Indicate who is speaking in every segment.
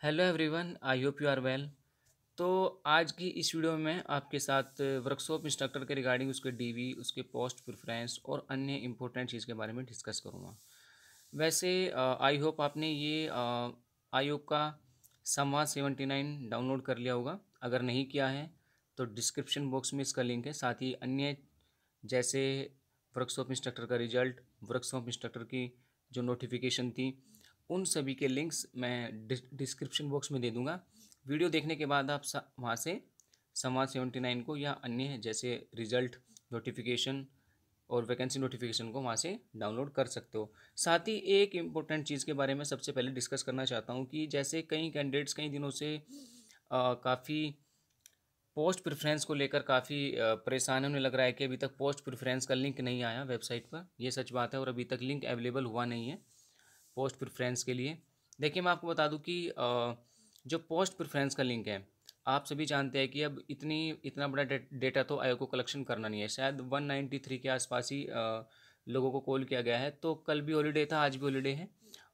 Speaker 1: Hello everyone, I hope you are well. तो आज की इस वीडियो में मैं आपके साथ वर्कशॉप इंस्ट्रक्टर के रिगार्डिंग उसके डीवी, उसके पोस्ट प्रेफरेंस और अन्य इंपॉर्टेंट चीज़ के बारे में डिस्कस करूँगा। वैसे आई होप आपने ये आयोग का संवाद 79 डाउनलोड कर लिया होगा। अगर नहीं किया है तो डिस्क्रिप्शन बॉक्स में इसका लिंक है। साथ ही अन्य जैसे वर्कशॉप इंस्ट्रक्टर का रिजल्ट, वर्कशॉप इंस्ट्रक्टर की जो नोटिफिकेशन थी, उन सभी के लिंक्स मैं डिस्क्रिप्शन बॉक्स में दे दूंगा। वीडियो देखने के बाद आप वहाँ से संवाद 79 को या अन्य जैसे रिजल्ट, नोटिफिकेशन और वैकेंसी नोटिफिकेशन को वहाँ से डाउनलोड कर सकते हो। साथ ही एक इम्पोर्टेंट चीज़ के बारे में सबसे पहले डिस्कस करना चाहता हूँ कि जैसे कई कैंडिडेट्स कई दिनों से काफ़ी पोस्ट प्रेफरेंस को लेकर काफ़ी परेशान होने लग रहा है कि अभी तक पोस्ट प्रेफरेंस का लिंक नहीं आया वेबसाइट पर। ये सच बात है और अभी तक लिंक अवेलेबल हुआ नहीं है पोस्ट प्रेफरेंस के लिए। देखिए, मैं आपको बता दूं कि जो पोस्ट प्रेफरेंस का लिंक है, आप सभी जानते हैं कि अब इतना बड़ा डेटा तो आयोग को कलेक्शन करना नहीं है। शायद 193 के आसपास ही लोगों को कॉल किया गया है। तो कल भी हॉलीडे था, आज भी हॉलीडे है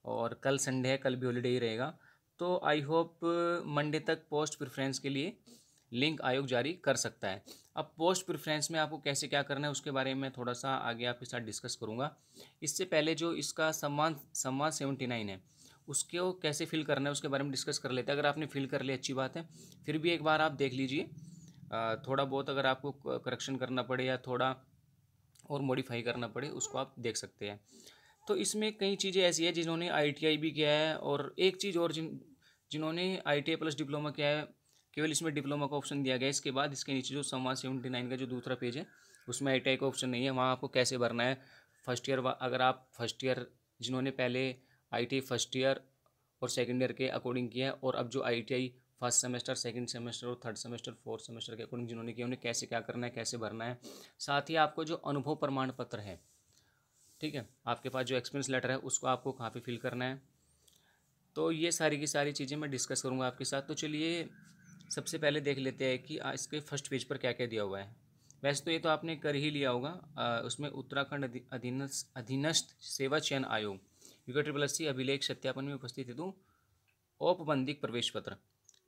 Speaker 1: और कल संडे है, कल भी हॉलीडे ही रहेगा। तो आई होप मंडे तक पोस्ट प्रेफरेंस के लिए लिंक आयोग जारी कर सकता है। अब पोस्ट प्रेफरेंस में आपको कैसे क्या करना है उसके बारे में थोड़ा सा आगे आपके साथ डिस्कस करूँगा। इससे पहले जो इसका सम्मान सम्मान 79 है, उसको कैसे फिल करना है उसके बारे में डिस्कस कर लेते हैं। अगर आपने फिल कर लिया अच्छी बात है, फिर भी एक बार आप देख लीजिए। थोड़ा बहुत अगर आपको करेक्शन करना पड़े या थोड़ा और मॉडिफाई करना पड़े, उसको आप देख सकते हैं। तो इसमें कई चीज़ें ऐसी है जिन्होंने आईटीआई भी किया है, और एक चीज़ और जिन्होंने आईटीआई प्लस डिप्लोमा किया है, केवल इसमें डिप्लोमा का ऑप्शन दिया गया है। इसके बाद इसके नीचे जो संवाद 79 का जो दूसरा पेज है, उसमें आईटीआई का ऑप्शन नहीं है। वहाँ आपको कैसे भरना है फर्स्ट ईयर, अगर आप फर्स्ट ईयर जिन्होंने पहले आईटीआई फर्स्ट ईयर और सेकेंड ईयर के अकॉर्डिंग किया है, और अब जो ITI first semester, second semester और थर्ड सेमेस्टर, फोर्थ सेमेस्टर के अकॉर्डिंग जिन्होंने किया, उन्हें कैसे क्या करना है, कैसे भरना है। साथ ही आपको जो अनुभव प्रमाण पत्र है, ठीक है, आपके पास जो एक्सपीरियंस लेटर है, उसको आपको कहाँ पे फिल करना है। तो ये सारी की सारी चीज़ें मैं डिस्कस करूँगा आपके साथ। तो चलिए सबसे पहले देख लेते हैं कि इसके फर्स्ट पेज पर क्या क्या दिया हुआ है। वैसे तो ये तो आपने कर ही लिया होगा। उसमें उत्तराखंड अधीनस्थ सेवा चयन आयोग UKSSC अभिलेख सत्यापन में उपस्थित हेतु औपबंधिक प्रवेश पत्र।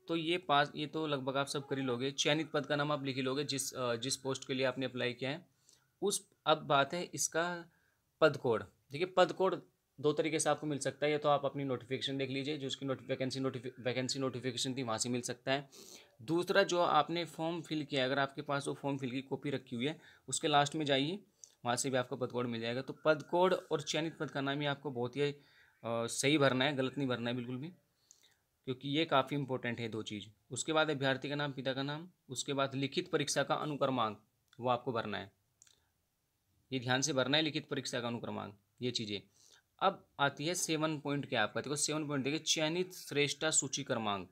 Speaker 1: तो ये तो लगभग आप सब कर ही लोगे। चयनित पद का नाम आप लिख ही लोगे जिस पोस्ट के लिए आपने अप्लाई किया है उस। अब बात है इसका पद कोड। देखिए, पद कोड दो तरीके से आपको मिल सकता है। या तो आप अपनी नोटिफिकेशन देख लीजिए, जो उसकी वैकेंसी नोटिफिकेशन थी वहाँ से मिल सकता है। दूसरा, जो आपने फॉर्म फिल किया है, अगर आपके पास वो फॉर्म फिल की कॉपी रखी हुई है, उसके लास्ट में जाइए, वहाँ से भी आपको पद कोड मिल जाएगा। तो पद कोड और चयनित पद का नाम ही आपको बहुत ही सही भरना है, गलत नहीं भरना है बिल्कुल भी, क्योंकि ये काफ़ी इंपॉर्टेंट है दो चीज़। उसके बाद अभ्यर्थी का नाम, पिता का नाम, उसके बाद लिखित परीक्षा का अनुक्रमांक, वो आपको भरना है। ये ध्यान से भरना है, लिखित परीक्षा का अनुक्रमांक, ये चीज़ें। अब आती है 7 पॉइंट के आपका। देखो 7 पॉइंट देखिए, चयनित श्रेष्ठ सूची क्रमांक।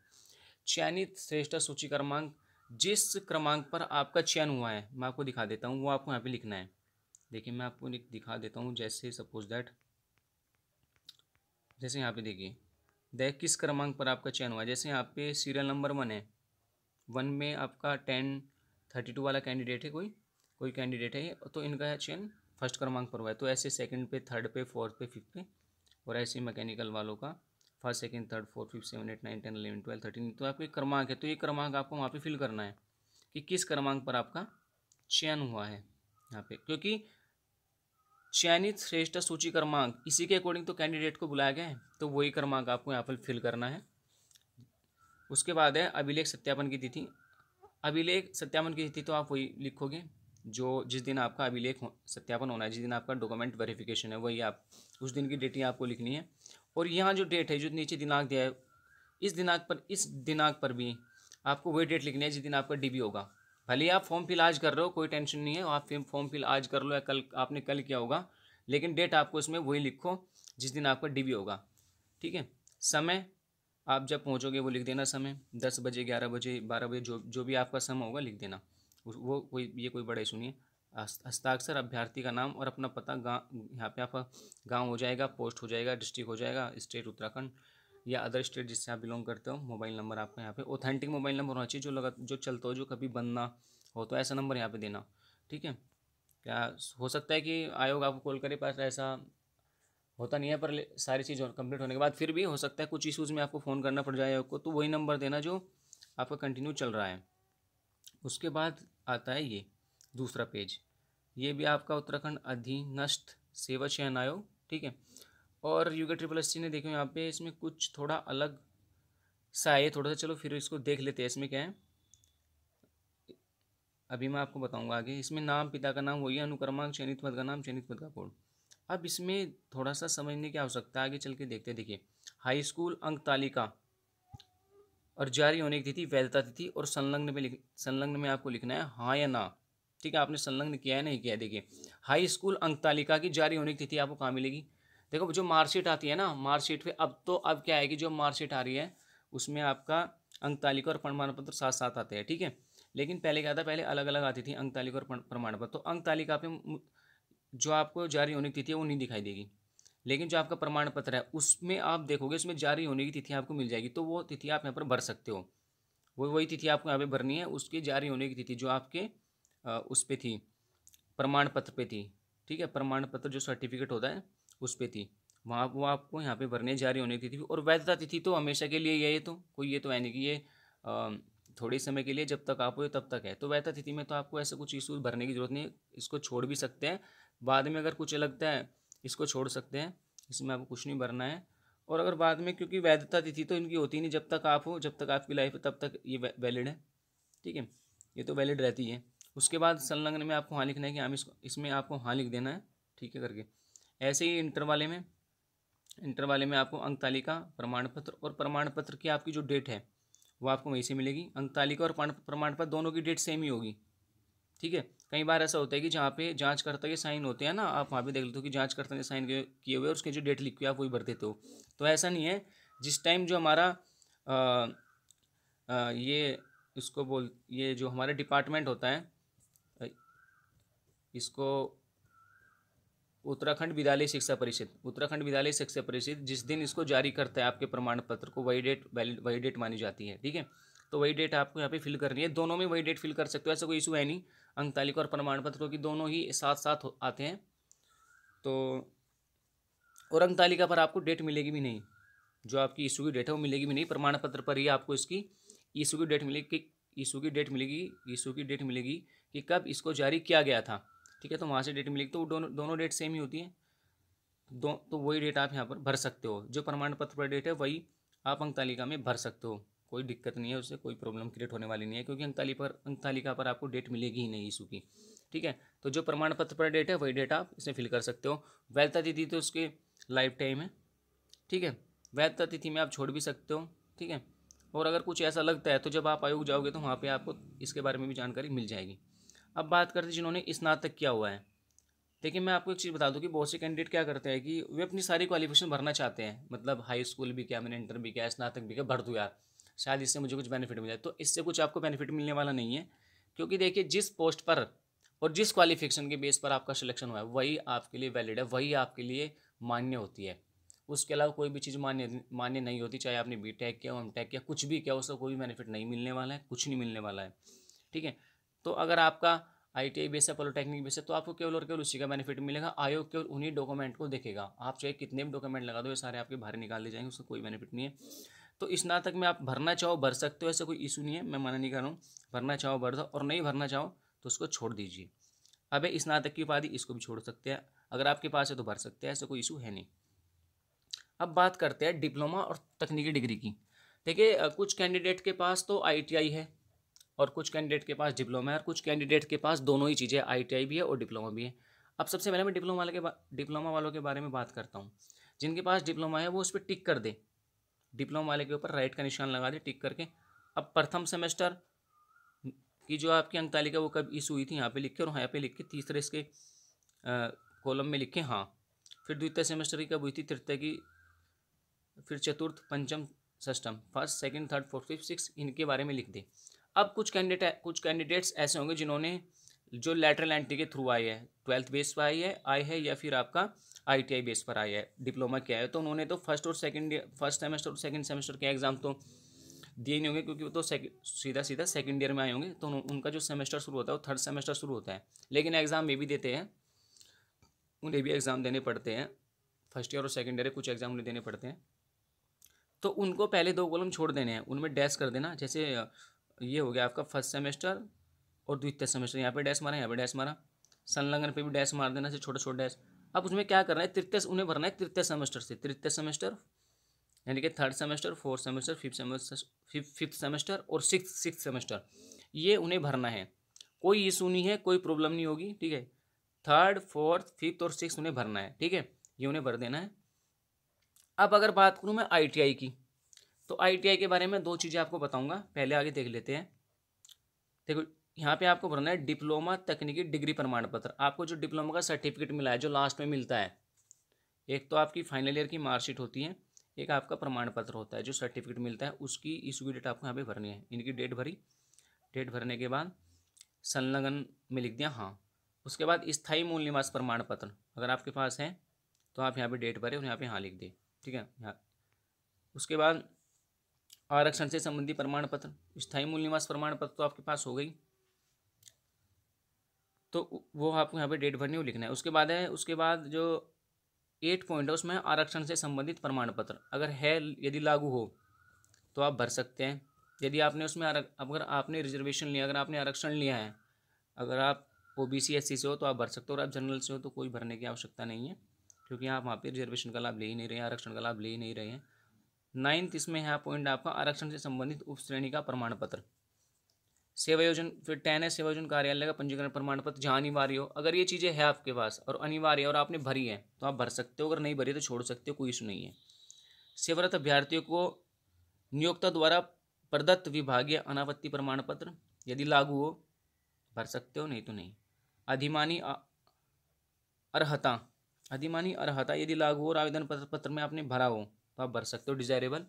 Speaker 1: चयनित श्रेष्ठ सूची क्रमांक, जिस क्रमांक पर आपका चयन हुआ है, मैं आपको दिखा देता हूँ, वो आपको यहाँ पे लिखना है। देखिए, मैं आपको दिखा देता हूँ। जैसे सपोज दैट, जैसे यहाँ पे देखिए, किस क्रमांक पर आपका चयन हुआ है। जैसे यहाँ पे सीरियल नंबर 1 है, 1 में आपका 1032 वाला कैंडिडेट है, कोई कैंडिडेट है, तो इनका चयन फर्स्ट क्रमांक पर हुआ है। तो ऐसे सेकंड पे, थर्ड पे, फोर्थ पे, फिफ्थ पे, और ऐसे मैकेनिकल वालों का first, second, third, fourth, fifth, 7, 8, 9, 10, 11, 12, 13। तो आपके क्रमांक है, तो ये क्रमांक आपको वहाँ पे फिल करना है कि किस क्रमांक पर आपका चयन हुआ है यहाँ पे। क्योंकि चयनित श्रेष्ठ सूची क्रमांक, इसी के अकॉर्डिंग तो कैंडिडेट को बुलाया गया है, तो वही क्रमांक आपको यहाँ पर फिल करना है। उसके बाद है अभिलेख सत्यापन की तिथि। अभिलेख सत्यापन की तिथि तो आप वही लिखोगे जो जिस दिन आपका अभिलेख सत्यापन होना है, जिस दिन आपका डॉक्यूमेंट वेरिफिकेशन है, वही आप उस दिन की डेट ही आपको लिखनी है। और यहाँ जो डेट है, जो नीचे दिनांक दिया है, इस दिनांक पर भी आपको वही डेट लिखनी है जिस दिन आपका डीबी होगा। भले ही आप फॉर्म फिल आज कर रहे हो, कोई टेंशन नहीं है, आप फॉर्म फिल आज कर लो या कल आपने कल किया होगा, लेकिन डेट आपको इसमें वही लिखो जिस दिन आपका डीबी होगा। ठीक है। समय आप जब पहुंचोगे वो लिख देना। समय 10 बजे, 11 बजे, 12 बजे, जो जो भी आपका समय होगा लिख देना। वो कोई बड़ा इशू नहीं है। हस्ताक्षर, अभ्यर्थी का नाम और अपना पता, गाँव, यहाँ पे आपका गांव हो जाएगा, पोस्ट हो जाएगा, डिस्ट्रिक्ट हो जाएगा, स्टेट उत्तराखंड या अदर स्टेट जिससे आप बिलोंग करते हो। मोबाइल नंबर आपका यहाँ पे ऑथेंटिक मोबाइल नंबर होना चाहिए, जो चलता हो, जो कभी बंद ना हो, तो ऐसा नंबर यहाँ पे देना। ठीक है। क्या हो सकता है कि आयोग आपको कॉल करे, पर ऐसा होता नहीं है, पर सारी चीज़ कंप्लीट होने के बाद फिर भी हो सकता है कुछ इश्यूज़ में आपको फ़ोन करना पड़ जाए आपको, तो वही नंबर देना जो आपका कंटिन्यू चल रहा है। उसके बाद आता है ये दूसरा पेज, ये भी आपका उत्तराखंड अधीनस्थ सेवा चयन आयोग, ठीक है। और यूके ट्रिपल एस सी ने देखो यहाँ पे इसमें कुछ थोड़ा अलग सा है थोड़ा सा, चलो फिर इसको देख लेते हैं इसमें क्या है। अभी मैं आपको बताऊंगा आगे। इसमें नाम, पिता का नाम, वही अनुक्रमांक, चयनित पद का नाम, चयनित पद का कोड। अब इसमें थोड़ा सा समझने की आवश्यकता है, आगे चल के देखते हैं। देखिए, हाई स्कूल अंक तालिका और जारी होने की तिथि, वैधता तिथि और संलग्न में आपको लिखना है हाँ या ना, ठीक है। आपने संलग्न किया है नहीं किया है। देखिए, हाई स्कूल अंक तालिका की जारी होने की तिथि आपको कहाँ मिलेगी? देखो, जो मार्कशीट आती है ना, मार्कशीट पे अब क्या है कि जो मार्कशीट आ रही है उसमें आपका अंक तालिका और प्रमाण पत्र साथ साथ आते हैं, ठीक है। लेकिन पहले क्या था, पहले अलग अलग आती थी अंक तालिका और प्रमाण पत्र। तो अंक तालिका पे जो आपको जारी होने की तिथि है वो नहीं दिखाई देगी, लेकिन जो आपका प्रमाण पत्र है उसमें आप देखोगे उसमें जारी होने की तिथि आपको मिल जाएगी, तो वो तिथि आप यहाँ पर भर सकते हो। वही तिथि आपको यहाँ पे भरनी है, उसकी जारी होने की तिथि जो आपके उस पे थी, प्रमाण पत्र पे थी, ठीक है। प्रमाण पत्र जो सर्टिफिकेट होता है उस पे थी, वहाँ वो आपको यहाँ पे भरने जारी होने की तिथि। और वैधता तिथि तो हमेशा के लिए ये तो कोई ये तो है नहीं कि ये थोड़े समय के लिए, जब तक आप हो तब तक है। तो वैधता तिथि में तो आपको ऐसा कुछ इशू भरने की जरूरत नहीं है, इसको छोड़ भी सकते हैं। बाद में अगर कुछ लगता है इसको छोड़ सकते हैं, इसमें आपको कुछ नहीं भरना है। और अगर बाद में, क्योंकि वैधता तिथि तो इनकी होती नहीं, जब तक आप हो, जब तक आपकी लाइफ है तब तक ये वैलिड है, ठीक है, ये तो वैलिड रहती है। उसके बाद संलग्न में आपको हाँ लिखना है कि हम इसमें आपको हाँ लिख देना है, ठीक है करके। ऐसे ही इंटर वाले में आपको अंक तालिका, प्रमाण पत्र, और प्रमाण पत्र की आपकी जो डेट है वो आपको वहीं से मिलेगी। अंक तालिका और प्रमाण पत्र दोनों की डेट सेम ही होगी, ठीक है। कई बार ऐसा होता है कि जहाँ पे जांचकर्ता के साइन होते हैं ना, आप वहाँ पे देख लेते हो कि जांचकर्ता ने साइन किए हुए और उसके जो डेट लिखी हुई आप वही भर देते हो। तो ऐसा नहीं है। जिस टाइम जो हमारा ये ये जो हमारा डिपार्टमेंट होता है, इसको उत्तराखंड विद्यालय शिक्षा परिषद जिस दिन इसको जारी करता है आपके प्रमाण पत्र को, वही डेट मानी जाती है, ठीक है। तो वही डेट आपको यहाँ पे फिल करनी है, दोनों में वही डेट फिल कर सकते हो, ऐसा कोई इशू है नहीं। अंक तालिका और प्रमाण पत्र क्योंकि दोनों ही साथ साथ आते हैं। तो और अंक तालिका पर आपको डेट मिलेगी भी नहीं, जो आपकी इशू की डेट है वो मिलेगी भी नहीं। प्रमाण पत्र पर ही आपको इसकी इशू की डेट मिलेगी, इशू की डेट मिलेगी कि कब इसको जारी किया गया था, ठीक है। तो वहाँ से डेट मिलेगी, तो दोनों डेट सेम ही होती है। तो वही डेट आप यहाँ पर भर सकते हो, जो प्रमाण पत्र पर डेट है वही आप अंक तालिका में भर सकते हो। कोई दिक्कत नहीं है, उससे कोई प्रॉब्लम क्रिएट होने वाली नहीं है, क्योंकि अंक तालिका पर आपको डेट मिलेगी ही नहीं इशू की, ठीक है। तो जो प्रमाण पत्र पर डेट है वही डेट आप इसमें फिल कर सकते हो। वैधता तिथि तो उसके लाइफ टाइम है, ठीक है। वैधता तिथि में आप छोड़ भी सकते हो, ठीक है। और अगर कुछ ऐसा लगता है तो जब आप आयोग जाओगे तो वहाँ पे आपको इसके बारे में भी जानकारी मिल जाएगी। अब बात करते हैं जिन्होंने स्नातक किया हुआ है। देखिए, मैं आपको एक चीज़ बता दूं कि बहुत से कैंडिडेट क्या करते हैं कि वे अपनी सारी क्वालिफिकेशन भरना चाहते हैं, मतलब हाई स्कूल भी किया मैंने, इंटर भी किया, स्नातक भी किया, भर दूँ यार, शायद इससे मुझे कुछ बेनिफिट मिल जाए। तो इससे कुछ आपको बेनिफिट मिलने वाला नहीं है, क्योंकि देखिए जिस पोस्ट पर और जिस क्वालिफिकेशन के बेस पर आपका सिलेक्शन हुआ है वही आपके लिए वैलिड है, वही आपके लिए मान्य होती है। उसके अलावा कोई भी चीज़ मान्य नहीं होती, चाहे आपने बीटेक किया, एमटेक किया, कुछ भी किया, उसका कोई बेनिफिट नहीं मिलने वाला है, कुछ नहीं मिलने वाला है, ठीक है। तो अगर आपका आईटीआई बेस है, पॉलिटेक्निक बेस है, तो आपको केवल और केवल उसी का बेनिफिट मिलेगा। आयोग केवल उन्हीं डॉक्यूमेंट को देखेगा, आप चाहे कितने भी डॉक्यूमेंट लगा दो ये सारे आपके बाहर निकाल दिए जाएंगे, उसका कोई बेनिफिट नहीं है। तो स्नातक में आप भरना चाहो भर सकते हो, ऐसा कोई इशू नहीं है, मैं मना नहीं कर रहा हूँ। भरना चाहो भर दो, और नहीं भरना चाहो तो उसको छोड़ दीजिए। अब स्नातक की उपाधि, इसको भी छोड़ सकते हैं, अगर आपके पास है तो भर सकते हैं, ऐसा कोई इशू है नहीं। अब बात करते हैं डिप्लोमा और तकनीकी डिग्री की। देखिए, कुछ कैंडिडेट के पास तो आईटीआई है और कुछ कैंडिडेट के पास डिप्लोमा है, और कुछ कैंडिडेट के पास दोनों ही चीज़ें, आईटीआई भी है और डिप्लोमा भी है। अब सबसे पहले मैं डिप्लोमा वालों के बारे में बात करता हूँ। जिनके पास डिप्लोमा है वो उस पर टिक कर दे, डिप्लोमा वाले के ऊपर राइट का निशान लगा दे टिक करके। अब प्रथम सेमेस्टर की जो आपकी अंक तालिका वो कब इशू हुई थी यहाँ पे लिख के, और यहाँ पे लिख के तीसरे इसके कॉलम में लिखे हाँ। फिर द्वितीय सेमेस्टर की कब हुई थी, तृतीय की, फिर चतुर्थ, पंचम, षष्टम, first, second, third, fourth, fifth, six, इनके बारे में लिख दे। अब कुछ कैंडिडेट्स ऐसे होंगे जिन्होंने जो लेटरल एंट्री के थ्रू आए हैं, 12th बेस पर आए है या फिर आपका आईटीआई बेस पर आया है, डिप्लोमा किया है, तो उन्होंने तो फर्स्ट सेमेस्टर और सेकंड सेमेस्टर के एग्जाम तो दिए नहीं होंगे, क्योंकि वो तो सीधा सेकंड ईयर में आए होंगे। तो उनका जो सेमेस्टर शुरू होता है वो थर्ड सेमेस्टर शुरू होता है, लेकिन एग्ज़ाम में भी देते हैं, उन्हें भी एग्ज़ाम देने पड़ते हैं फर्स्ट ईयर और सेकेंड ईयर कुछ एग्जाम उन्हें देने पड़ते हैं, तो उनको पहले 2 कॉलम छोड़ देने हैं, उनमें डैश कर देना। जैसे ये हो गया आपका फर्स्ट सेमेस्टर और द्वितीय सेमेस्टर, यहाँ पे डैश मारा, यहाँ पे डैश मारा, संलग्न पे भी डैश मार देना से छोटा छोटा डैश। अब उसमें क्या करना है, तृतीय उन्हें भरना है तृतीय सेमेस्टर से, तृतीय सेमेस्टर यानी कि third semester, fourth semester, fifth semester और सिक्स सेमेस्टर, ये उन्हें भरना है। कोई इशू नहीं है, कोई प्रॉब्लम नहीं होगी, ठीक है। थर्ड, फोर्थ, फिफ्थ और सिक्स उन्हें भरना है, ठीक है, ये उन्हें भर देना है। अब अगर बात करूँ मैं ITI की, तो ITI के बारे में 2 चीज़ें आपको बताऊंगा, पहले आगे देख लेते हैं। देखो यहाँ पे आपको भरना है डिप्लोमा तकनीकी डिग्री प्रमाण पत्र। आपको जो डिप्लोमा का सर्टिफिकेट मिला है, जो लास्ट में मिलता है, एक तो आपकी फाइनल ईयर की मार्कशीट होती है, एक आपका प्रमाण पत्र होता है जो सर्टिफिकेट मिलता है, उसकी इशू की डेट आपको यहाँ पे भरनी है। इनकी डेट भरी, डेट भरने के बाद संलग्न में लिख दिया हाँ। उसके बाद स्थायी मूल निवास प्रमाण पत्र अगर आपके पास है तो आप यहाँ पे डेट भरे और यहाँ पे हाँ लिख दे, ठीक है यहाँ। उसके बाद आरक्षण से संबंधी प्रमाण पत्र, स्थायी मूल निवास प्रमाण पत्र तो आपके पास हो गई, तो वो आपको यहाँ पे डेट भरनी वो लिखना है। उसके बाद जो 8 पॉइंट है उसमें आरक्षण से संबंधित प्रमाण पत्र अगर है, यदि लागू हो तो आप भर सकते हैं। यदि आपने उसमें अगर आपने रिजर्वेशन लिया, अगर आपने आरक्षण लिया है, अगर आप OBC SC से हो तो आप भर सकते हो, और आप जनरल से हो तो कोई भरने की आवश्यकता नहीं है, क्योंकि आप वहाँ पे रिजर्वेशन का लाभ ले ही नहीं रहे हैं, आरक्षण का लाभ ले ही नहीं रहे हैं। 9th इसमें है पॉइंट आपका आरक्षण से संबंधित उप श्रेणी का प्रमाण पत्र। सेवा योजन, फिर 10 है सेवा योजन कार्यालय का पंजीकरण प्रमाण पत्र, जहाँ अनिवार्य हो। अगर ये चीज़ें हैं आपके पास और अनिवार्य है और आपने भरी है तो आप भर सकते हो, अगर नहीं भरी तो छोड़ सकते हो, कोई इशू नहीं है। सेवारत अभ्यर्थियों को नियोक्ता द्वारा प्रदत्त विभागीय अनापत्ति प्रमाण पत्र यदि लागू हो भर सकते हो, नहीं तो नहीं। अधिमानी अर्हता यदि लागू हो और आवेदन पत्र में आपने भरा हो तो आप भर सकते हो, डिजायरेबल,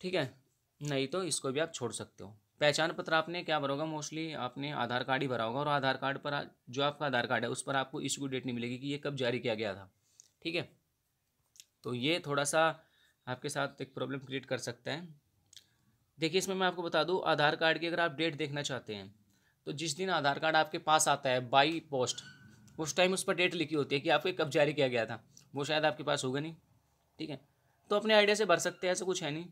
Speaker 1: ठीक है, नहीं तो इसको भी आप छोड़ सकते हो। पहचान पत्र आपने क्या भरा होगा, मोस्टली आपने आधार कार्ड ही भरा होगा, और आधार कार्ड पर जो आपका आधार कार्ड है उस पर आपको इशू की डेट नहीं मिलेगी कि ये कब जारी किया गया था, ठीक है। तो ये थोड़ा सा आपके साथ एक प्रॉब्लम क्रिएट कर सकता है। देखिए इसमें मैं आपको बता दूं, आधार कार्ड की अगर आप डेट देखना चाहते हैं तो जिस दिन आधार कार्ड आपके पास आता है बाई पोस्ट, उस टाइम उस पर डेट लिखी होती है कि आपको कब जारी किया गया था, वो शायद आपके पास होगा नहीं, ठीक है। तो अपने आइडिया से भर सकते हैं, ऐसा कुछ है नहीं।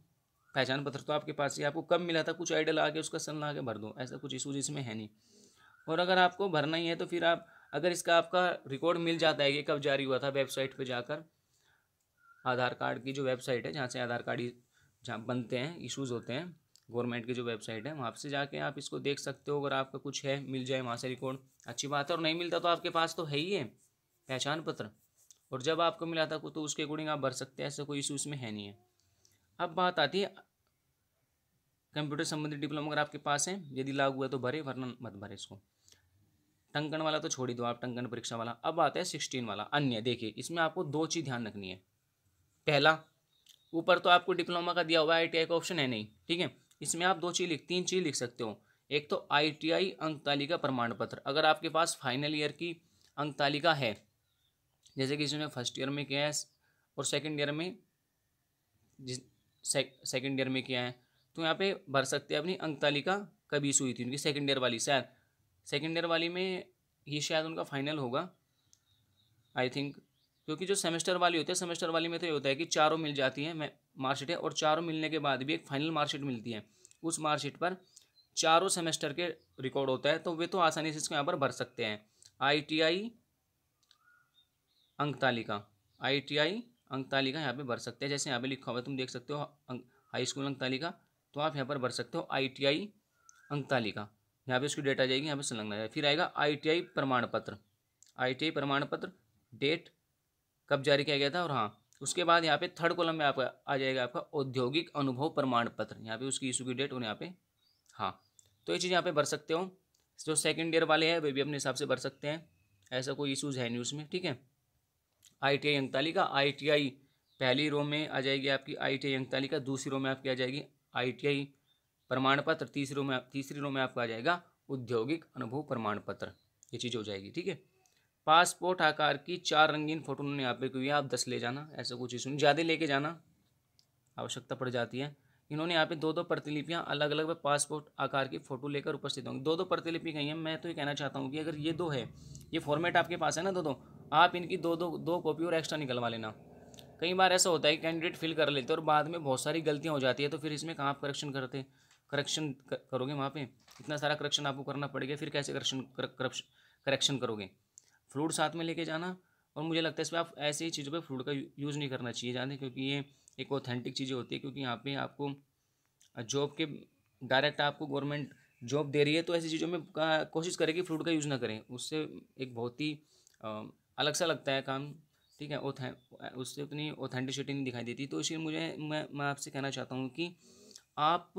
Speaker 1: पहचान पत्र तो आपके पास ही, आपको कब मिला था कुछ आइडिया लगा के उसका सन लगा के भर दो, ऐसा कुछ इशू इसमें है नहीं। और अगर आपको भरना ही है तो फिर आप, अगर इसका आपका रिकॉर्ड मिल जाता है कि कब जारी हुआ था, वेबसाइट पर जाकर, आधार कार्ड की जो वेबसाइट है जहाँ से आधार कार्ड जहाँ बनते हैं, इशूज़ होते हैं, गवर्नमेंट की जो वेबसाइट है वहाँ से जाके आप इसको देख सकते हो। अगर आपका कुछ है, मिल जाए वहाँ से रिकॉर्ड, अच्छी बात है, और नहीं मिलता तो आपके पास तो है ही है पहचान पत्र, और जब आपको मिला था तो उसके अकॉर्डिंग आप भर सकते हैं, ऐसा कोई इशू इसमें है नहीं है। अब बात आती है कंप्यूटर संबंधित डिप्लोमा अगर आपके पास है, यदि लागू है तो भरे, वरना मत भरे इसको। टंकण वाला तो छोड़ ही दो आप, टंकण परीक्षा वाला। अब आता है 16 वाला अन्य। देखिए इसमें आपको 2 चीज़ ध्यान रखनी है। पहला, ऊपर तो आपको डिप्लोमा का दिया हुआ है, ITI का ऑप्शन है नहीं, ठीक है। इसमें आप 3 चीज़ लिख सकते हो। एक तो ITI अंक तालिका प्रमाण पत्र, अगर आपके पास फाइनल ईयर की अंक तालिका है, जैसे कि इसमें फर्स्ट ईयर में किया है और सेकंड ईयर में सेकंड ईयर में किया है, तो यहाँ पे भर सकते हैं अपनी अंक तालिका कब इशू हुई थी उनकी, सेकंड ईयर वाली, शायद सेकंड ईयर वाली में ये शायद उनका फाइनल होगा आई थिंक, क्योंकि जो सेमेस्टर वाली होती है, सेमेस्टर वाली में तो ये होता है कि चारों मिल जाती हैं मार्कशीट है, और चारों मिलने के बाद भी एक फाइनल मार्कशीट मिलती है, उस मार्कशीट पर चारों सेमेस्टर के रिकॉर्ड होता है, तो वे तो आसानी से इसको यहाँ पर भर सकते हैं। ITI अंक तालिका, ITI अंक तालिका यहाँ पे भर सकते हैं, जैसे यहाँ पे लिखा हुआ है तुम देख सकते हो, हाई स्कूल अंक तालिका, तो आप यहाँ पर भर सकते हो ITI अंक तालिका, यहाँ पे उसकी डेट आ जाएगी, यहाँ पे संलग्न आ जाएगा। फिर आएगा ITI प्रमाण पत्र, ITI प्रमाण पत्र, डेट कब जारी किया गया था, और हाँ उसके बाद यहाँ पे थर्ड कॉलम में आपका आ जाएगा आपका औद्योगिक अनुभव प्रमाण पत्र, यहाँ पे उसकी इशू की डेट और यहाँ पे हाँ, तो ये चीज़ यहाँ पे भर सकते हो। जो सेकंड ईयर वाले हैं वे भी अपने हिसाब से भर सकते हैं, ऐसा कोई इशूज़ है नहीं उसमें, ठीक है। ITI अंक तालिका, ITI पहली रो में आ जाएगी आपकी ITI अंक तालिका, दूसरी रो में आपकी आ जाएगी ITI प्रमाण पत्र, तीसरी रो में आपका आ जाएगा औद्योगिक अनुभव प्रमाण पत्र, ये चीज़ हो जाएगी, ठीक है। पासपोर्ट आकार की 4 रंगीन फोटो उन्होंने यहाँ पे कोई, आप 10 ले जाना, ऐसा कुछ इशू नहीं, ज़्यादा लेके जाना आवश्यकता पड़ जाती है। इन्होंने यहाँ पे 2-2 प्रतिलिपियाँ अलग अलग पासपोर्ट आकार की फ़ोटो लेकर उपस्थित होंगी। 2-2 प्रतिलिपि कही है, मैं तो ये कहना चाहता हूँ कि अगर ये 2 है, ये फॉर्मेट आपके पास है ना 2-2, आप इनकी दो कॉपी और एक्स्ट्रा निकलवा लेना। कई बार ऐसा होता है कि कैंडिडेट फिल कर लेते हैं और बाद में बहुत सारी गलतियाँ हो जाती है, तो फिर इसमें कहाँ आप करेक्शन करोगे, वहाँ पे इतना सारा करेक्शन आपको करना पड़ेगा, फिर कैसे करेक्शन करोगे। फ्लूड साथ में लेके जाना, और मुझे लगता है इसमें आप ऐसी ही चीज़ों पे फ्लूड का यूज़ नहीं करना चाहिए ज़्यादा, क्योंकि ये एक ऑथेंटिक चीज़ें होती है, क्योंकि यहाँ पे आपको जॉब के डायरेक्ट आपको गवर्नमेंट जॉब दे रही है, तो ऐसी चीज़ों में कोशिश करें कि फ्लूड का यूज़ ना करें, उससे एक बहुत ही अलग सा लगता है काम, ठीक है, उससे उतनी ऑथेंटिसिटी नहीं दिखाई देती। तो इसलिए मैं आपसे कहना चाहता हूँ कि आप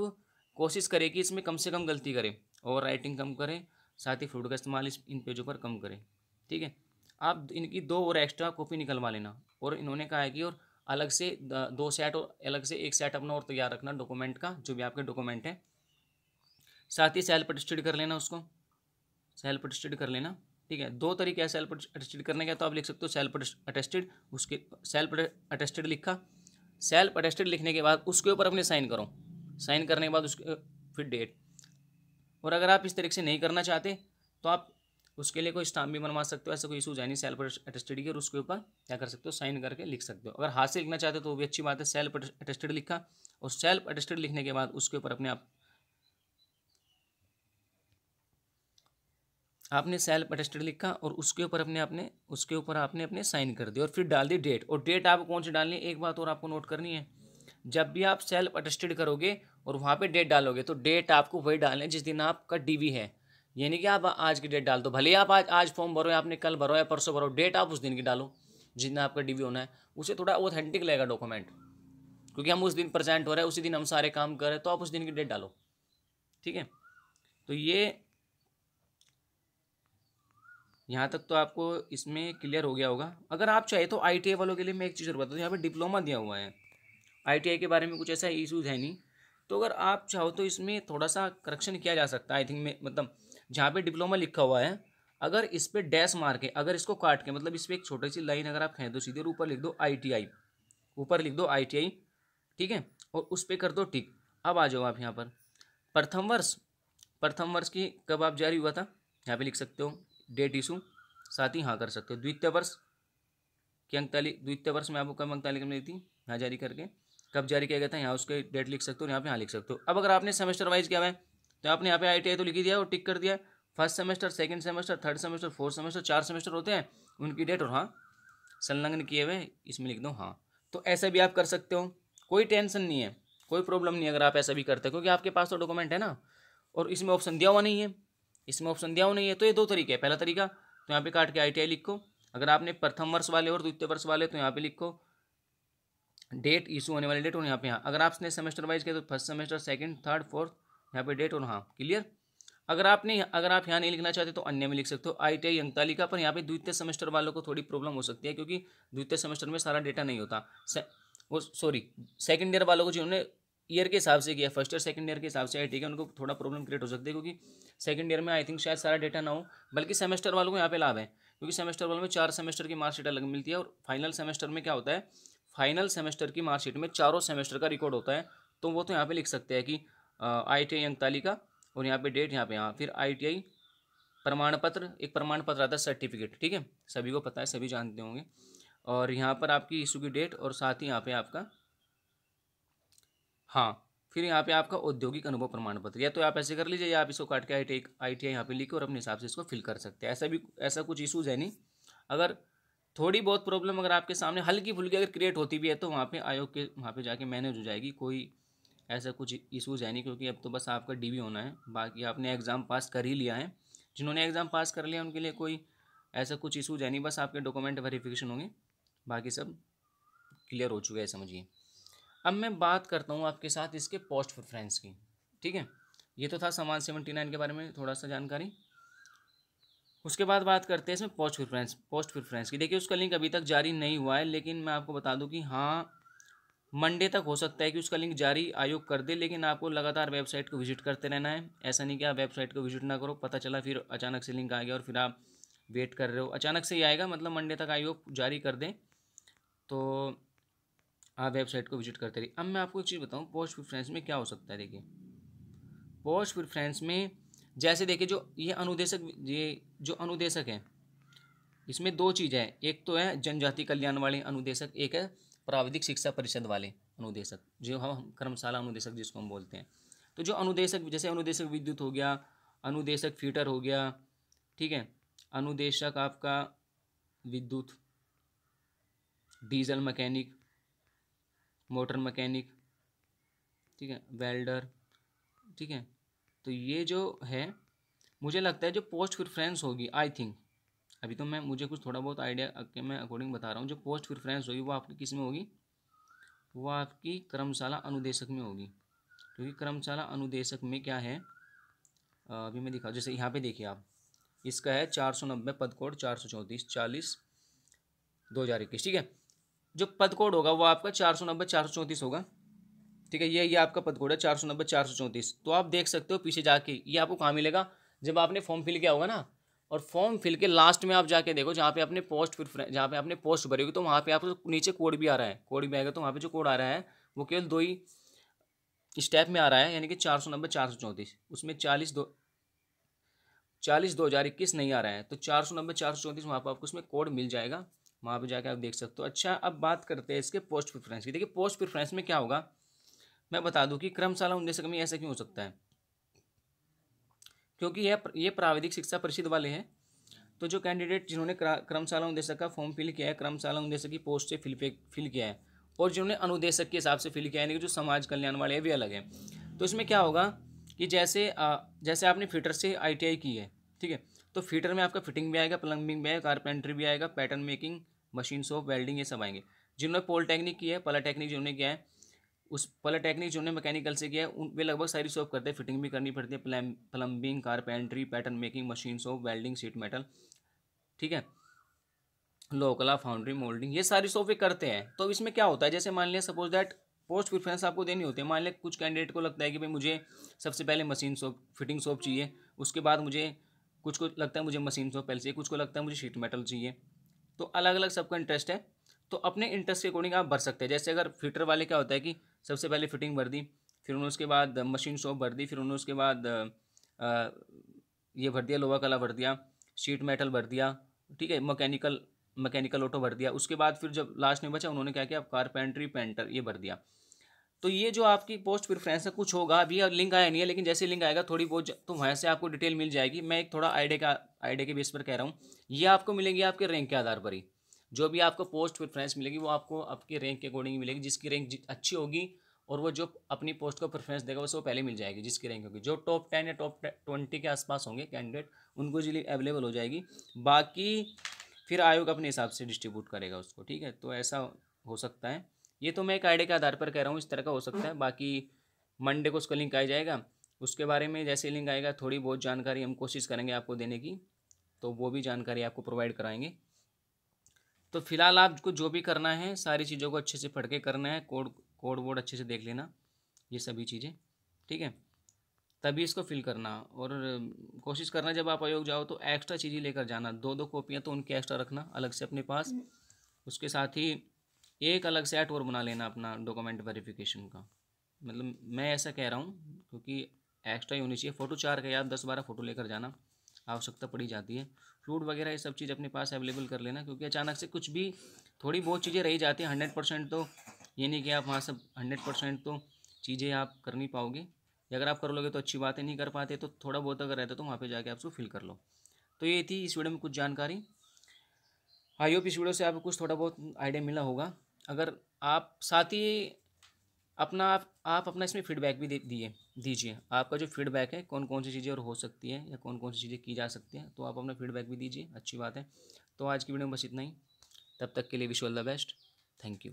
Speaker 1: कोशिश करें कि इसमें कम से कम गलती करें और राइटिंग कम करें, साथ ही फ्लूड का इस्तेमाल इन पेजों पर कम करें, ठीक है। आप इनकी 2 और एक्स्ट्रा कॉपी निकलवा लेना, और इन्होंने कहा है कि और अलग से 2 सेट और अलग से 1 सेट अपना और तैयार रखना डॉक्यूमेंट का, जो भी आपके डॉक्यूमेंट है। साथ ही सेल्फ अटेस्टेड कर लेना, उसको सेल्फ अटेस्टेड कर लेना, ठीक है। 2 तरीके हैं सेल्फ अटेस्टेड करने का, तो आप लिख सकते हो सेल्फ अटेस्टेड, उसके सेल्फ अटेस्टेड लिखा, सेल्फ अटेस्टेड लिखने के बाद उसके ऊपर अपने साइन करो, साइन करने के बाद उसके फिर डेट। और अगर आप इस तरीके से नहीं करना चाहते तो आप उसके लिए कोई स्टाम्प भी बनवा सकते हो, ऐसा कोई इशूज है नहीं सेल्फ अटेस्टेड की, और उसके ऊपर क्या कर सकते हो, साइन करके लिख सकते हो। अगर हाथ से लिखना चाहते हो तो वो भी अच्छी बात है, सेल्फ अटेस्टेड लिखा, और सेल्फ अटेस्टेड लिखने के बाद उसके ऊपर आपने सेल्फ अटेस्टेड लिखा, और उसके ऊपर आपने अपने साइन कर दिए, और फिर डाल दी डेट। और डेट आपको कौन सी डालनी है, एक बात और आपको नोट करनी है, जब भी आप सेल्फ अटेस्टेड करोगे और वहाँ पे डेट डालोगे, तो डेट आपको वही डालना है जिस दिन आपका डीवी है। यानी कि आप आज की डेट डाल दो, भले ही आप आज फॉर्म भरो या आपने कल भरो या परसों भरो, डेट आप उस दिन की डालो जिस दिन आपका डीवी होना है। उससे थोड़ा ऑथेंटिक लगेगा डॉक्यूमेंट, क्योंकि हम उस दिन प्रेजेंट हो रहे हैं, उसी दिन हम सारे काम कर रहे हैं, तो आप उस दिन की डेट डालो, ठीक है। तो ये यहाँ तक तो आपको इसमें क्लियर हो गया होगा। अगर आप चाहे तो ITI वालों के लिए मैं एक चीज़ और बता दूँ, यहाँ पे डिप्लोमा दिया हुआ है, ITI के बारे में कुछ ऐसा इशूज़ है नहीं। तो अगर आप चाहो तो इसमें थोड़ा सा करेक्शन किया जा सकता है, आई थिंक में, मतलब जहाँ पे डिप्लोमा लिखा हुआ है, अगर इस पर डैश मार के, अगर इसको काट के, मतलब इस पर एक छोटी सी लाइन अगर आप खींच दो सीधे, और ऊपर लिख दो ITI, ऊपर लिख दो ITI, ठीक है, और उस पर कर दो टिक। अब आ जाओ आप यहाँ पर प्रथम वर्ष की कब आप जारी हुआ था, यहाँ पे लिख सकते हो डेट इशू, साथ ही हाँ कर सकते हो। द्वितीय वर्ष की अंकतालिका, द्वितीय वर्ष में आपको कब अंकतालिका मिली थी, यहाँ जारी करके कब जारी किया गया था, यहाँ उसके डेट लिख सकते हो, यहाँ पे हाँ लिख सकते हो। अब अगर आपने सेमेस्टर वाइज किया हुआ है तो आपने यहाँ पे ITI तो लिख ही दिया और टिक कर दिया, first semester, second semester, third semester, fourth semester, 4 semester होते हैं, उनकी डेट और हाँ संलग्न किए हुए इसमें लिख दो हाँ। तो ऐसा भी आप कर सकते हो, कोई टेंशन नहीं है, कोई प्रॉब्लम नहीं है अगर आप ऐसा भी करते हो, क्योंकि आपके पास तो डॉक्यूमेंट है ना, और इसमें ऑप्शन दिया हुआ नहीं है, इसमें ऑप्शन दिया हुआ नहीं है। तो ये 2 तरीके हैं। पहला तरीका तो यहाँ पे काट के ITI लिखो, अगर आपने प्रथम वर्ष वाले और द्वितीय वर्ष वाले तो यहाँ पे लिखो डेट इशू होने वाली डेट, और यहाँ पे हाँ अगर आपने सेमेस्टर वाइज किया तो first semester, second, third, fourth, यहाँ पे डेट और हाँ क्लियर। अगर आप यहाँ नहीं लिखना चाहते तो अन्य में लिख सकते हो ITI अंकतालिका पर। यहाँ पे द्वितीय सेमेस्टर वालों को थोड़ी प्रॉब्लम हो सकती है, क्योंकि द्वितीय सेमेस्टर में सारा डेटा नहीं होता, सेकंड ईयर वालों को जिन्होंने ईयर के हिसाब से किया, फर्स्ट ईयर सेकंड ईयर के हिसाब से ठीक है, उनको थोड़ा प्रॉब्लम क्रिएट हो सकती है, क्योंकि सेकंड ईयर में आई थिंक शायद सारा डेटा ना हो, बल्कि सेमेस्टर वालों को यहाँ पे लाभ है, क्योंकि सेमेस्टर वालों में 4 सेमेस्टर की मार्कशीट अलग मिलती है, और फाइनल सेमेस्टर में क्या होता है, फाइनल सेमेस्टर की मार्कशीट में चारों सेमेस्टर का रिकॉर्ड होता है। तो वो तो यहाँ पे लिख सकते हैं कि ITI अंकतालिका, और यहाँ पे डेट, यहाँ पे यहाँ फिर ITI प्रमाण पत्र, एक प्रमाण पत्र आता है सर्टिफिकेट, ठीक है, सभी को पता है, सभी जानते होंगे। और यहाँ पर आपकी इशू की डेट, और साथ ही यहाँ पे आपका हाँ, फिर यहाँ पे आपका औद्योगिक अनुभव प्रमाण पत्र, या तो आप ऐसे कर लीजिए, या आप इसको काट के ITI यहाँ पे लिखो और अपने हिसाब से इसको फिल कर सकते हैं। ऐसा कुछ इशूज़ है नहीं। अगर थोड़ी बहुत प्रॉब्लम अगर आपके सामने हल्की फुल्की अगर क्रिएट होती भी है तो वहाँ पे आयोग के वहाँ पे जाके मैनेज हो जाएगी, कोई ऐसा कुछ इशूज़ है नहीं, क्योंकि अब तो बस आपका DV होना है, बाकी आपने एग्ज़ाम पास कर ही लिया है। जिन्होंने एग्ज़ाम पास कर लिया उनके लिए कोई ऐसा कुछ इशूज़ है नहीं, बस आपके डॉक्यूमेंट वेरिफिकेशन होंगे, बाकी सब क्लियर हो चुका है, समझिए। अब मैं बात करता हूँ आपके साथ इसके पोस्ट प्रेफरेंस की, ठीक है। ये तो था समान 79 के बारे में थोड़ा सा जानकारी। उसके बाद बात करते हैं इसमें पोस्ट प्रेफरेंस की। देखिए उसका लिंक अभी तक जारी नहीं हुआ है, लेकिन मैं आपको बता दूं कि हाँ मंडे तक हो सकता है कि उसका लिंक जारी आयोग कर दे, लेकिन आपको लगातार वेबसाइट को विजिट करते रहना है। ऐसा नहीं कि आप वेबसाइट को विजिट ना करो, पता चला फिर अचानक से लिंक आ गया और फिर आप वेट कर रहे हो, अचानक से ही आएगा, मतलब मंडे तक आयोग जारी कर दें तो आप वेबसाइट को विजिट करते रहिए। अब मैं आपको एक चीज़ बताऊँ पोस्ट प्रेफरेंस में क्या हो सकता है। देखिए पोस्ट प्रेफरेंस में जैसे देखिए जो अनुदेशक है इसमें दो चीज़ें हैं, एक तो है जनजाति कल्याण वाले अनुदेशक, एक है प्राविधिक शिक्षा परिषद वाले अनुदेशक, जो हम कर्मशाला अनुदेशक जिसको हम बोलते हैं। तो जो अनुदेशक, जैसे अनुदेशक विद्युत हो गया, अनुदेशक फीटर हो गया, ठीक है, अनुदेशक आपका विद्युत, डीजल मैकेनिक, मोटर मैकेनिक, ठीक है, वेल्डर, ठीक है। तो ये जो है, मुझे लगता है जो पोस्ट प्रेफरेंस होगी, आई थिंक, अभी तो मैं मुझे कुछ थोड़ा बहुत आइडिया के मैं अकॉर्डिंग बता रहा हूँ, जो पोस्ट प्रेफरेंस होगी वो आपकी किस में होगी, वो आपकी कर्मशाला अनुदेशक में होगी। क्योंकि कर्मशाला अनुदेशक में क्या है, अभी मैं दिखाऊँ, जैसे यहाँ पे देखिए आप, इसका है 490 पद कोड 434/40/2021, ठीक है। जो पद कोड होगा वो आपका 490/434 होगा, ठीक है। ये आपका पद कोड है 490/434। तो आप देख सकते हो पीछे जाके, ये आपको कहाँ मिलेगा, जब आपने फॉर्म फिल किया होगा ना, और फॉर्म फिल के लास्ट में आप जाके देखो, जहाँ पे आपने पोस्ट प्रेफरेंस, जहाँ पे आपने पोस्ट भरी होगी, तो वहाँ पे आपको नीचे कोड भी आ रहा है, कोड भी आएगा। तो वहाँ पे जो कोड आ रहा है वो केवल दो ही स्टेप में आ रहा है, यानी कि 490/434, उसमें 40/2021 नहीं आ रहा है। तो 490/434 वहाँ पर आपको उसमें कोड मिल जाएगा, वहाँ पे जाके आप देख सकते हो। अच्छा, अब बात करते हैं इसके पोस्ट प्रेफरेंस की। देखिए पोस्ट प्रेफरेंस में क्या होगा, मैं बता दूं कि कर्मशाला अनुदेशक में ऐसा क्यों हो सकता है, क्योंकि ये प्राविधिक शिक्षा परिषद वाले हैं। तो जो कैंडिडेट जिन्होंने कर्मशाला अनुदेशक का फॉर्म फिल किया है, कर्मशाला अनुदेशक की पोस्ट से फिल किया है, और जिन्होंने अनुदेशक के हिसाब से फिल किया है, यानी कि जो समाज कल्याण वाले हैं वे अलग हैं। तो इसमें क्या होगा कि जैसे आपने फिटर से ITI की है, ठीक है, तो फिटर में आपका फिटिंग भी आएगा, प्लम्बिंग भी आएगा, कारपेंट्री भी आएगा, pattern making, machine shop, welding, ये सब आएंगे। जिन्होंने पॉलिटेक्निक की है, पॉलिटेक्निक जिन्होंने किया है, उस पॉलिटेक्निक जिन्होंने मैकेनिकल से किया है, वे लगभग सारी शॉप करते हैं, फिटिंग भी करनी पड़ती है, plumbing, carpentry, pattern making, machine shop, welding, sheet metal, ठीक है, लोकला, फाउंड्री, मोल्डिंग, ये सारी शॉप वे करते हैं। तो इसमें क्या होता है, जैसे मान लिया सपोज दैट पोस्ट प्रेफरेंस आपको देनी होती है, मान लिया कुछ कैंडिडेट को लगता है कि भाई मुझे सबसे पहले मशीन शॉप, फिटिंग शॉप चाहिए, उसके बाद मुझे, कुछ को लगता है मुझे मशीन शॉप पहले चाहिए, कुछ को लगता है मुझे शीट मेटल चाहिए। तो अलग अलग सबका इंटरेस्ट है, तो अपने इंटरेस्ट के अकॉर्डिंग आप भर सकते हैं। जैसे अगर फिटर वाले क्या होता है कि सबसे पहले फिटिंग भर दी, फिर उन्होंने उसके बाद मशीन शॉप भर दी, फिर उन्होंने उसके बाद ये भर दिया, लोहा कला भर दिया, शीट मेटल भर दिया, ठीक है, मैकेनिकल ऑटो भर दिया। उसके बाद फिर जब लास्ट में बचा, उन्होंने क्या किया, कारपेंट्री, पेंटर, ये भर दिया। तो ये जो आपकी पोस्ट प्रेफरेंस है कुछ होगा, अभी लिंक आया नहीं है, लेकिन जैसे लिंक आएगा थोड़ी बहुत तो वहाँ से आपको डिटेल मिल जाएगी। मैं एक थोड़ा आइडिया के बेस पर कह रहा हूँ, ये आपको मिलेगी आपके रैंक के आधार पर ही। जो भी आपको पोस्ट प्रेफरेंस मिलेगी वो आपको आपके रैंक के अकॉर्डिंग मिलेगी, जिसकी रैंक अच्छी होगी और वो जो अपनी पोस्ट को प्रेफरेंस देगा वो पहले मिल जाएगी, जिसकी रैंक होगी। जो टॉप 10 या टॉप 20 के आसपास होंगे कैंडिडेट, उनको इजीली अवेलेबल हो जाएगी। बाकी फिर आयोग अपने हिसाब से डिस्ट्रीब्यूट करेगा उसको, ठीक है। तो ऐसा हो सकता है, ये तो मैं एक आइडिया के आधार पर कह रहा हूँ, इस तरह का हो सकता है। बाकी मंडे को उसका लिंक आ जाएगा, उसके बारे में जैसे लिंक आएगा थोड़ी बहुत जानकारी हम कोशिश करेंगे आपको देने की, तो वो भी जानकारी आपको प्रोवाइड कराएंगे। तो फिलहाल आपको जो भी करना है सारी चीज़ों को अच्छे से पढ़ के करना है, कोड वोड अच्छे से देख लेना, ये सभी चीज़ें, ठीक है, तभी इसको फिल करना। और कोशिश करना जब आप आयोग जाओ तो एक्स्ट्रा चीज़ें लेकर जाना, 2 कॉपियाँ तो उनकी एक्स्ट्रा रखना अलग से अपने पास। उसके साथ ही एक अलग सेट और बना लेना अपना डॉक्यूमेंट वेरिफिकेशन का, मतलब मैं ऐसा कह रहा हूँ क्योंकि एक्स्ट्रा ही होनी चाहिए। फ़ोटो 4 का या 10-12 फ़ोटो लेकर जाना, आवश्यकता पड़ी जाती है। फ्लूड वगैरह ये सब चीज़ अपने पास अवेलेबल कर लेना, क्योंकि अचानक से कुछ भी थोड़ी बहुत चीज़ें रही जाती हैं। 100% तो ये नहीं कि आप वहाँ सब 100% तो चीज़ें आप कर नहीं पाओगे, या अगर आप कर लोगे तो अच्छी बात है, नहीं कर पाते तो थोड़ा बहुत अगर रहता तो वहाँ पे जाके आप उसको फिल कर लो। तो ये थी इस वीडियो में कुछ जानकारी। आई होप इस वीडियो से आपको कुछ थोड़ा बहुत आइडिया मिला होगा। अगर आप साथ ही आप अपना इसमें फीडबैक भी दीजिए, आपका जो फीडबैक है कौन कौन सी चीज़ें और हो सकती है या कौन कौन सी चीज़ें की जा सकती हैं, तो आप अपना फीडबैक भी दीजिए, अच्छी बात है। तो आज की वीडियो में बस इतना ही, तब तक के लिए wish all the best, thank you.